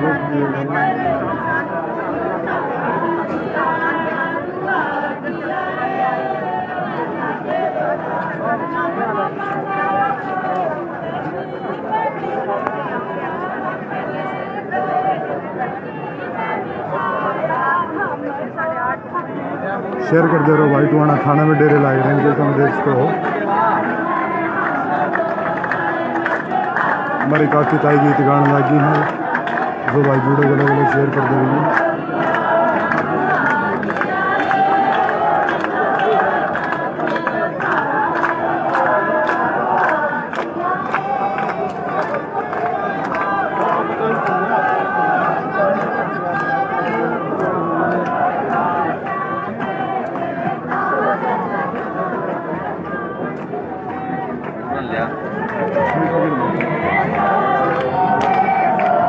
Share कर दे रहे हो भाई। टुहाना थाना में डेरे लाए रहे हैं, जैसा मैं देखते हो। हमारी काफ़ी ताई गीत गाने लगी है, जो भाई जुड़े गले गले शेयर कर दे रही है।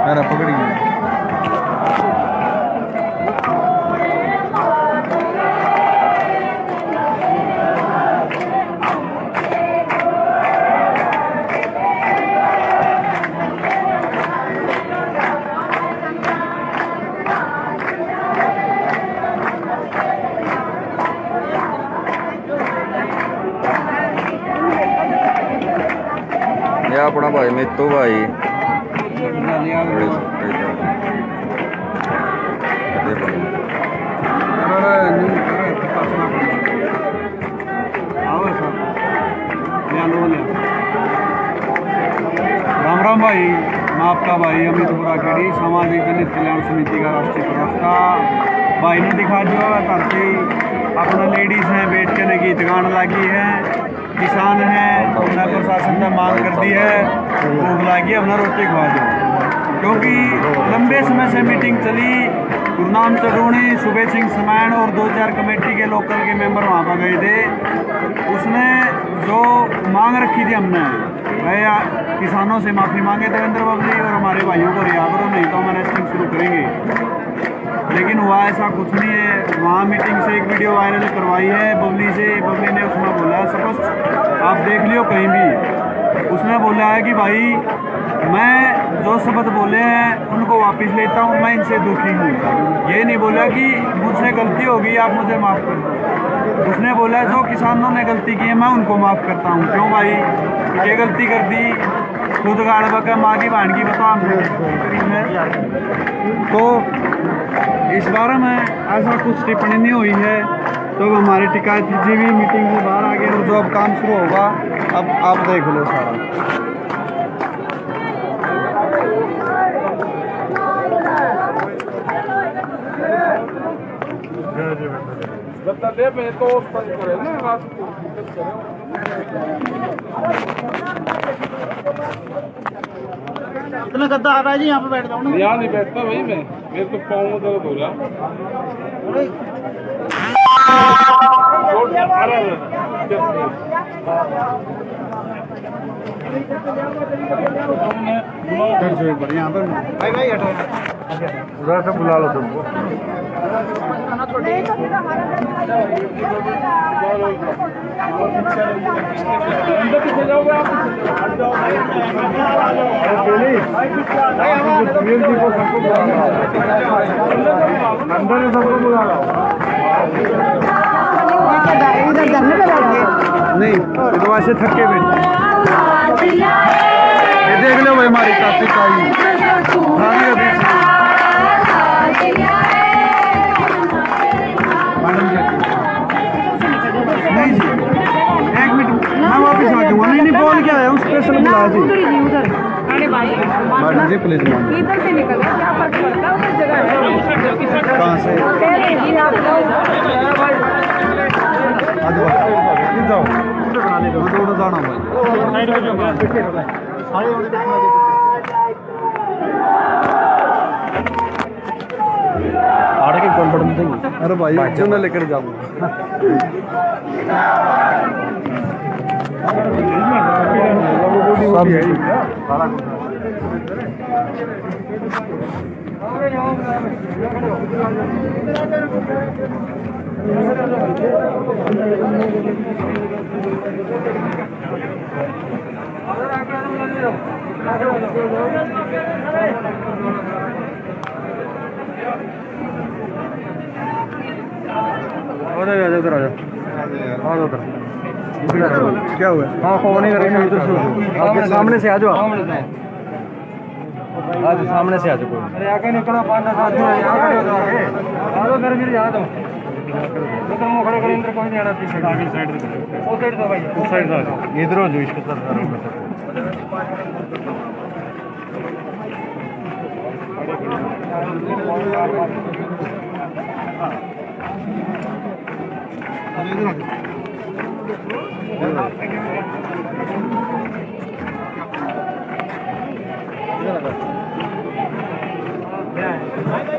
यार पकड़ी अपना भाई मित्तू भाई राम राम भाई, मैं आपका भाई अमित बुराखेड़ी, सामाजिक दलित कल्याण समिति का राष्ट्रीय प्रवक्ता। भाई ने दिखा जो धरती अपना लेडीज हैं बैठ के न गीत गाने लगी है, किसान हैं उन्हें प्रशासन ने मांग कर दी है, भूख लगी अपना रोटी खवा दो। क्योंकि लंबे समय से मीटिंग चली, गुरनाम चढ़ूणी, सुबह सिंह समैन और 2-4 कमेटी के लोकल के मेंबर वहाँ पर गए थे। उसने जो मांग रखी थी हमने भैया किसानों से माफ़ी मांगे देवेंद्र बबली और हमारे भाइयों को रिहा करो, नहीं तो हम अरेस्टिंग शुरू करेंगे। लेकिन हुआ ऐसा कुछ नहीं है। वहाँ मीटिंग से एक वीडियो वायरल करवाई है बबली से, बबली ने उसमें बोला है, सपोज आप देख लियो कहीं भी, उसने बोला है कि भाई मैं जो शब्द बोले हैं उनको वापस लेता हूँ, मैं इनसे दुखी हूँ। ये नहीं बोला कि मुझसे गलती होगी आप मुझे माफ़ कर दो। उसने बोला जो किसानों ने गलती की है मैं उनको माफ़ करता हूँ। क्यों भाई, ये गलती कर दी खुद गाड़ बका माँ की बहन की बता है। तो इस बारे में ऐसा कुछ टिप्पणी नहीं हुई है। तो हमारे टिकायत जी भी मीटिंग से बाहर आ गए और जो अब काम शुरू होगा अब आप देख लो सारा। इतना गद्दा आ रहा है जी, यहाँ पे बैठ जाओ ना। यहाँ नहीं बैठता भाई मैं, मेरे तो पाँव में दर्द हो रहा। यहाँ पर भाई भाई हटो, उधर से बुला लो तुमको। अंदर ही सबको बुला लो। इधर धरने पे बैठ गए नहीं विधवा से थके बैठे। ये देख लो भाई हमारी काफी ताई नहीं जी, 1 मिनट मैं वापस आ जाऊँगा। नहीं बोल के आया हूँ, स्पेशल बुलाया जी। अरे भाई मैडम जी प्लीज इधर से निकल गए, क्या फर्क पड़ता है, उधर जगह है। कहाँ से जाना आड़े के कौन पढ़ने देंगे। अरे भाई क्यों ना लेकर जाऊँगा। इधर आ जाओ उधर क्या हुआ? हाँ फोन नहीं करेंगे इधर से सामने से आ जाओ आज सामने से आ जाओ अरे आगे निकलो 5-10 आदमी आ जाओ घर गिर जा दो तो मुंह खड़े करें इधर कोई नहीं आना पीछे आगे साइड से वो साइड दो भाई उस साइड से इधर हो जो इसके साथ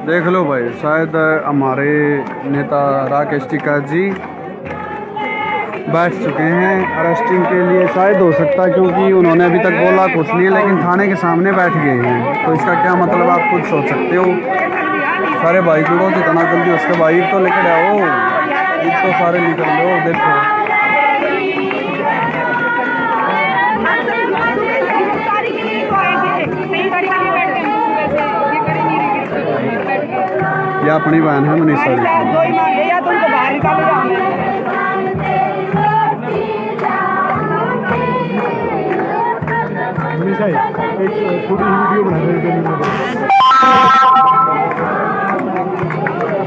देख लो भाई, शायद हमारे नेता राकेश टिकैत जी बैठ चुके हैं अरेस्टिंग के लिए। शायद हो सकता है क्योंकि उन्होंने अभी तक बोला कुछ नहीं है, लेकिन थाने के सामने बैठ गए हैं। तो इसका क्या मतलब आप खुद सोच सकते हो। सारे भाई जुड़ो जितना जल्दी उसके भाई तो लेकर आओ, तो सारे निकल लो। देखो ये अपनी बहन है मनीषा जी। मनीषा एक छोटी सी वीडियो बना रहे थे,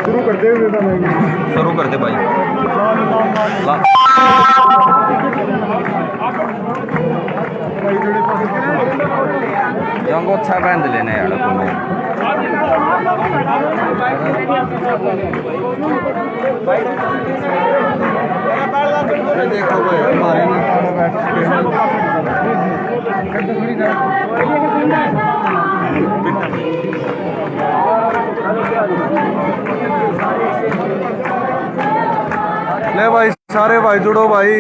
शुरू करते हुए शुरू कर दे भाई जंगो अच्छा बैंड लेने यार तुम्हें देखो भाई हमारे बैठ चुके हैं। ले भाई सारे भाई जुड़ो भाई,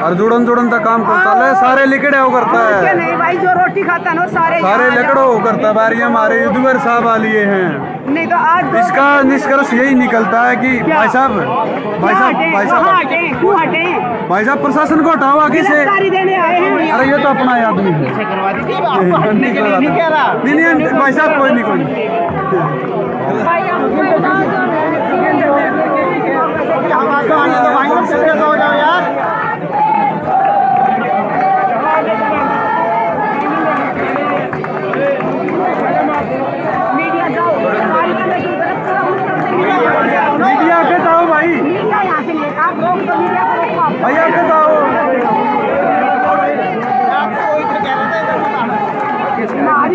और जुड़न जुड़न तक काम करता है, सारे लिकड़े हो करता है। नहीं भाई, जो रोटी खाता ना सारे लिकड़ो हो करता है। बारी हमारे युद्धवर साहब आ लिए हैं। नहीं तो आज इसका निष्कर्ष यही निकलता है कि भाई साहब प्रशासन को हटाओ आगे से। देने आए हैं। अरे ये तो अपना आदमी है। नहीं भाई साहब कोई नहीं हो जाओ यार। मीडिया के जाओ भाई, भैया के जाओ।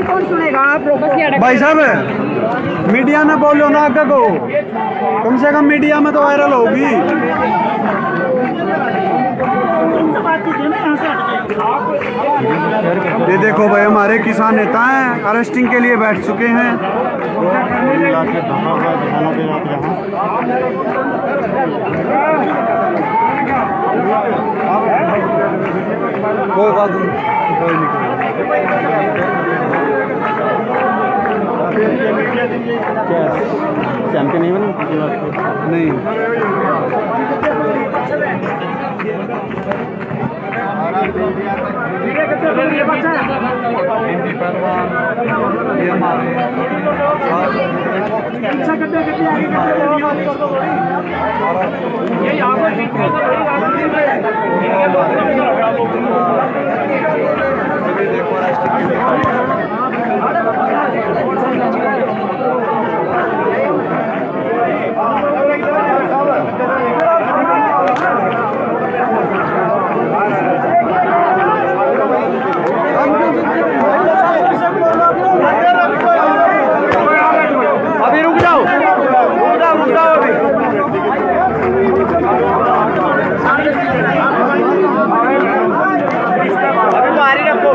कौन सुनेगा आप लोग? भाई साहब मीडिया में बोलो ना आगे को, कम से कम मीडिया में तो वायरल होगी। ये देखो भाई हमारे किसान नेता हैं, अरेस्टिंग के लिए बैठ चुके हैं। कोई बात नहीं, कोई नहीं। चैंपियन नहीं बनी नहीं। अभी रुक जाओ अभी। अभी बाहर रखो।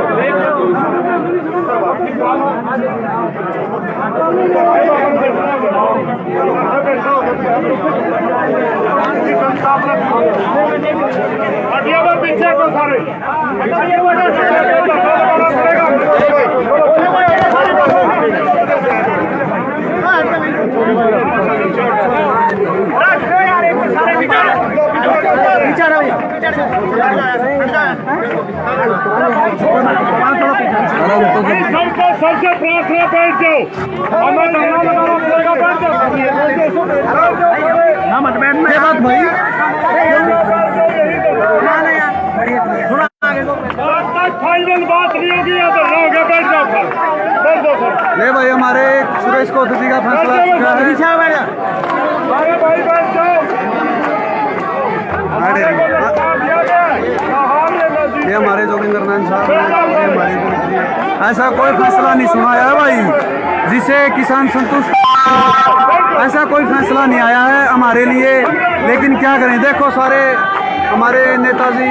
पीछे को सारे सबसे प्रार्थना बैठ जाओ, हमें धरना लगाना पड़ेगा। बैठ जाओ, मत बैठ। 5 दिन बात नहीं होगी या तो रहोगे, बैठ जाओ सर, बैठ जाओ सर। ले भाई हमारे सुरेश कोतवाल का फैसला आ चुका है। अरे भाई बैठ जाओ। ये हमारे जोगिंदर नारायण साहब हैं, ये हमारे मंत्री हैं। ऐसा कोई फैसला नहीं सुनाया है भाई जिसे किसान संतुष्ट, ऐसा कोई फैसला नहीं आया है हमारे लिए। लेकिन क्या करें, देखो सारे हमारे नेताजी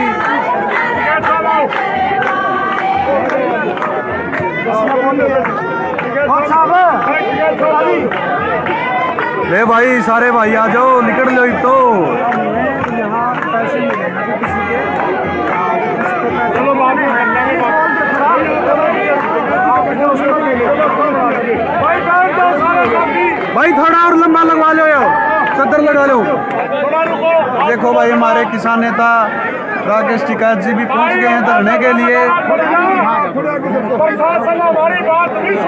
ले भाई, सारे भाई आ जाओ, निकल लो तो। भाई थोड़ा और लंबा लगवा लो, चद्दर लगा लो। देखो भाई हमारे किसान नेता राकेश टिकैत जी भी पहुंच गए हैं धरने के लिए।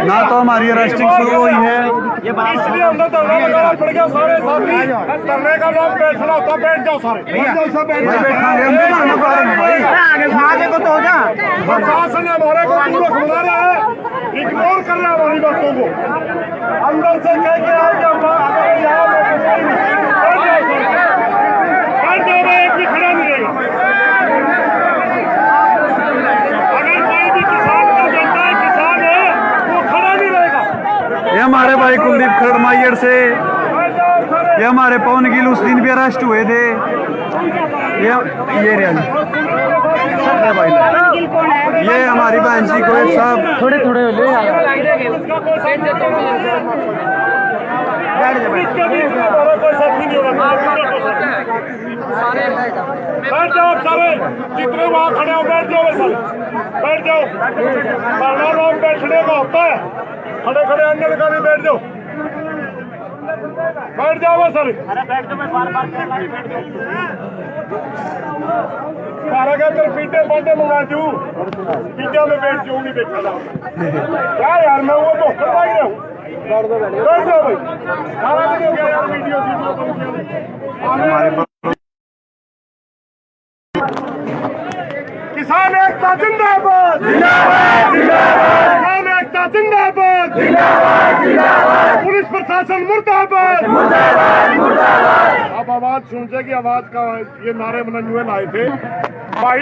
ना तो हमारी अरेस्टिंग शुरू हुई है, इसलिए हमने धरना लगाना पड़ गया। सारे साथी धरने का नाम बैठना होता, बैठ जाओ सारे, बैठांगे हम भी धरना करेंगे भाई। को तो हो जा, प्रशासन हमारे को पूरा खुला रहा है, इग्नोर कर रहा है हमारी बातों को। अंदर से कह के आए कि एक भी खड़ा नहीं रहेगा। अगर कोई भी किसान का जनता है, किसान है, वो खड़ा नहीं रहेगा। ये हमारे भाई कुलदीप खड़माइयर से, ये हमारे पवन गिल उस दिन भी अरेस्ट हुए थे। ये भाई ये हमारी बहन जी को साहब थोड़े थोड़े बैठ जाओ सारे, जितने वहाँ खड़े हो बैठ जाओ सारे, बैठ जाओ। धरना लोग बैठने का होता है, खड़े खड़े अंदर का नहीं, बैठ जाओ, बैठ जाओ सारे। सारा का अंदर पीटे पाटे मंगा दू, पीटे में बैठ जाऊँ, नहीं देखा क्या यार, मैं वो तो करवा ही रहा हूँ। बैठ जाओ भाई, सारा दिन हो गया यार वीडियो किसान एकता जिंदाबाद, किसान एकता जिंदाबाद, पुलिस प्रशासन मुर्दाबाद। अब आवाज सुनते कि आवाज का ये नारे मनंजुए लाए थे भाई,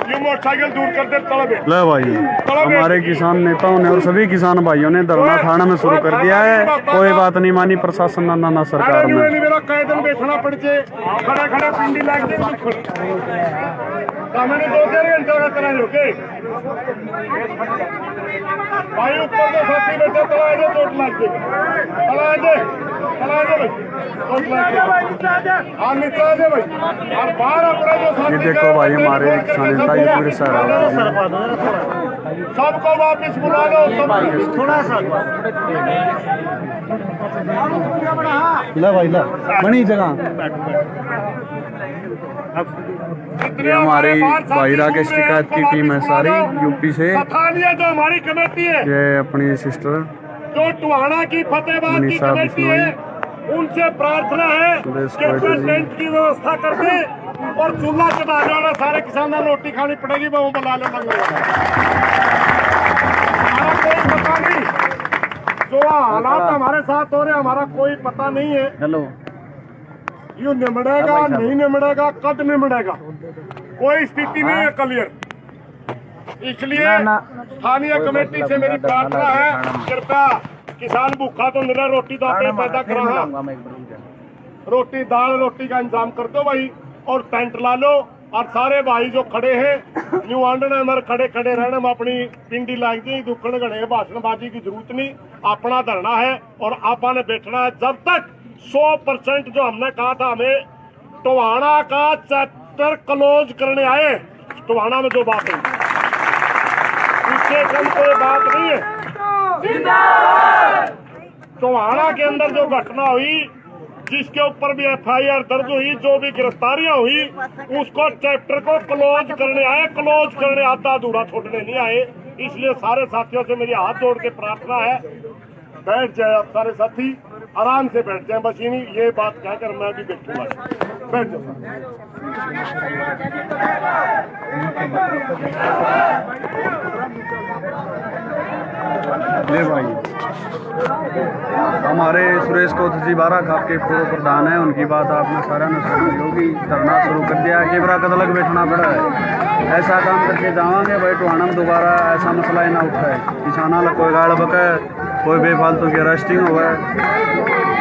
ये मोटरसाइकिल दूर कर दे तड़बे। ले भाई हमारे किसान नेताओं ने और सभी किसान भाइयों ने धरना थाना में शुरू कर दिया है। कोई बात नहीं मानी प्रशासन ना सरकार ने। मेरा कई दिन बैठना पड़ जाए, खड़े खड़े पिंडी लग जाए, मैंने 2-4 घंटे का करा के भाई ऊपर के साथी बैठे, तला जाए चोट लग जाए, तला जाए भाई, चोट लग जाए, हाँ नीचे आ जाए भाई। और बाहर अपने जो साथी, ये देखो भाई हमारे किसान नेता ये पूरे सबको वापिस बुला लो, सब थोड़ा सा ला भाई ला बनी जगह। ये हमारी भाई राकेश टिकैत की टीम है सारी यूपी से। जो हमारी कमेटी है, ये अपनी सिस्टर जो टुहाना की फतेहबाद की कमेटी है, उनसे प्रार्थना है कि टेंट की व्यवस्था कर दे और चूल्हा चढ़ा जाना, सारे किसानों रोटी खानी पड़ेगी, वो बुला ले कोई पता नहीं, जो हालात हमारे साथ हो रहे हमारा कोई पता नहीं है। हेलो यू निमड़ेगा नहीं निमड़ेगा, कद निमड़ेगा, कोई स्थिति नहीं है क्लियर। इसलिए स्थानीय कमेटी से मेरी प्रार्थना है, कृपया किसान भूखा तो निरा रोटी तो आपने पैदा करा, रोटी दाल रोटी का इंतजाम कर दो भाई, और टेंट ला लो। और सारे भाई जो खड़े हैं न्यू आंडने मर खड़े खड़े रहने में अपनी पिंडी लाग दी, दुखन घड़े भाषणबाजी की जरूरत नहीं, अपना धरना है और आपने बैठना है जब तक 100% जो हमने कहा था, हमें टोहाना का चैप्टर क्लोज करने आए। टोहाना में जो बात है उससे कम कोई बात नहीं है। टोहाना के अंदर जो घटना हुई, जिसके ऊपर भी FIR दर्ज हुई, जो भी गिरफ्तारियां हुई, उसको चैप्टर को क्लोज करने आए, क्लोज करने आता अधूरा छोड़ने नहीं आए। इसलिए सारे साथियों से मेरी हाथ जोड़ के प्रार्थना है, बैठ जाए आप सारे साथी। आराम से बैठ जाए, बस ये बात कहकर मैं भी बैठूंगा। बैठ जाओ। ले भाई, हमारे सुरेश कोथ जी बारा खाप के पूर्व प्रधान है, उनकी बात आपने सारा ने सुनी होगी। धरना शुरू कर दिया, केवरा कद अलग बैठना पड़ा है। ऐसा काम करके जावांगे भाई टुहाना में दोबारा ऐसा मसला ही ना उठाए। किसाना ला कोई गाड़ बके, कोई बेफालतू की अरेस्टिंग हुआ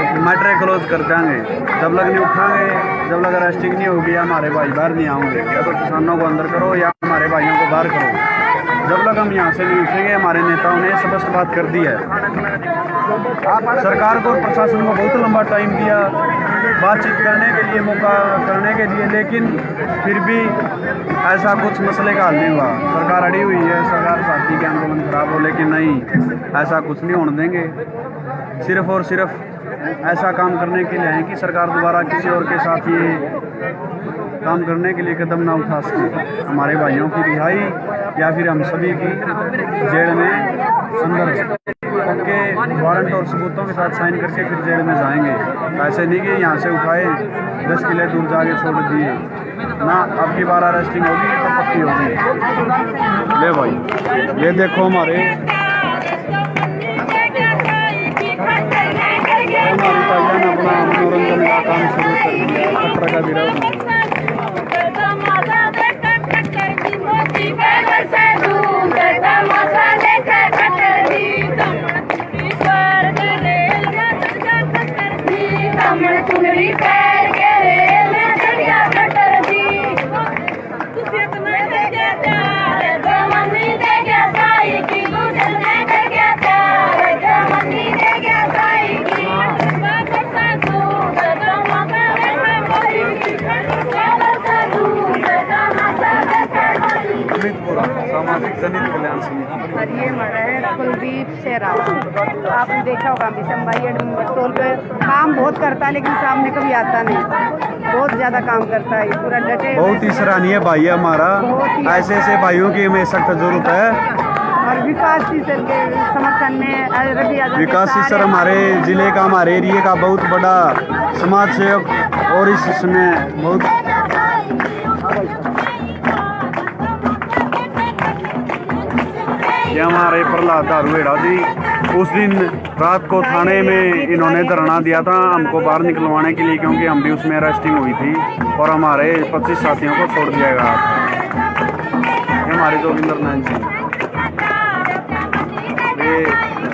तो मैटर क्लोज कर देंगे। जब लग नहीं उठाएंगे, जब लग अरेस्टिंग नहीं होगी, हमारे भाई बाहर नहीं आएंगे। या तो किसानों को अंदर करो या हमारे भाइयों को बाहर करो। जब लग हम यहाँ से नहीं उठेंगे, हमारे नेताओं ने स्पष्ट बात कर दी है। सरकार को और प्रशासन को बहुत लंबा टाइम दिया बातचीत करने के लिए, मौका करने के लिए, लेकिन फिर भी ऐसा कुछ मसले का हल नहीं हुआ। सरकार अड़ी हुई है, सरकार चाहती कि आंदोलन खराब हो, लेकिन नहीं, ऐसा कुछ नहीं होने देंगे। सिर्फ और सिर्फ ऐसा काम करने के लिए है कि सरकार दोबारा किसी और के साथ ये काम करने के लिए कदम ना उठा सके। हमारे भाइयों की रिहाई या फिर हम सभी की जेल में अंदर पक्के वारंट और सबूतों के साथ साइन करके फिर जेल में जाएंगे। ऐसे नहीं कि यहाँ से उठाए 10 किले दूर जाके छोड़ दिए ना। अब की बार अरेस्टिंग होगी तो पक्की होगी। ले भाई, ये देखो हमारे ताइया ने अपना मनोरंजन का काम शुरू कर दिया। खतरा का विरोध सामाजिक दलित कल्याण समिति। और ये हमारा है कुलदीप शेरावत। आपने देखा होगा मिशन भाई टोल पे काम बहुत करता है, लेकिन सामने कभी आता नहीं। बहुत ज़्यादा काम करता है, पूरा डटे। बहुत ही सराहनीय भाई है हमारा। ऐसे ऐसे भाइयों की हमें सख्त जरूरत है। और विकास सीसर के समर्थन में विकास सीसर हमारे जिले का, हमारे एरिए का बहुत बड़ा समाज सेवक और इसमें बहुत ये हमारे प्रहलाद दारुएड़ा जी। उस दिन रात को थाने में इन्होंने धरना दिया था हमको बाहर निकलवाने के लिए, क्योंकि हम भी उसमें अरेस्टिंग हुई थी और हमारे 25 साथियों को छोड़ दिया गया था। ये हमारे जोगिंदर नाथ जी। ये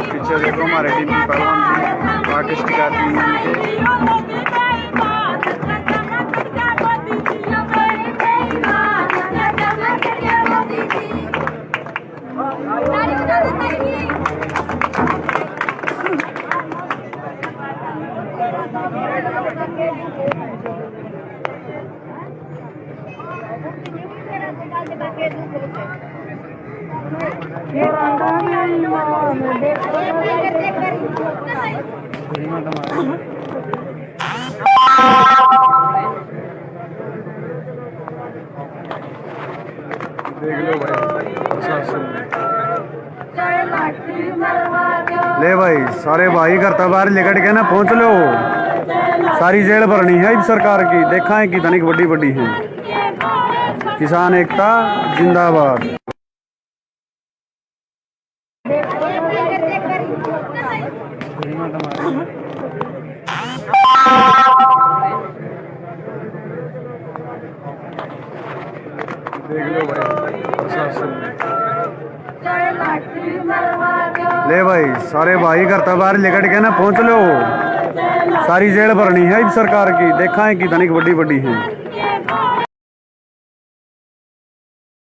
पीछे देखो हमारे टीम की पहलवान जी, राकेश टिकार टीम देख लो भाई प्रशासन। ले भाई, सारे भाई करता बाहर लेकर के ना पहुंच लो। सारी जेल भरनी है इस सरकार की। देखा है कि तनिक बड़ी बड़ी है। किसान एकता जिंदाबाद। देख लो भाई प्रशासन। ले भाई, सारे भाई करता बाहर लेकर के ना पहुंच लो। सारी जेल भरनी है इस सरकार की। देखा है कि तनिक बड़ी बड़ी है।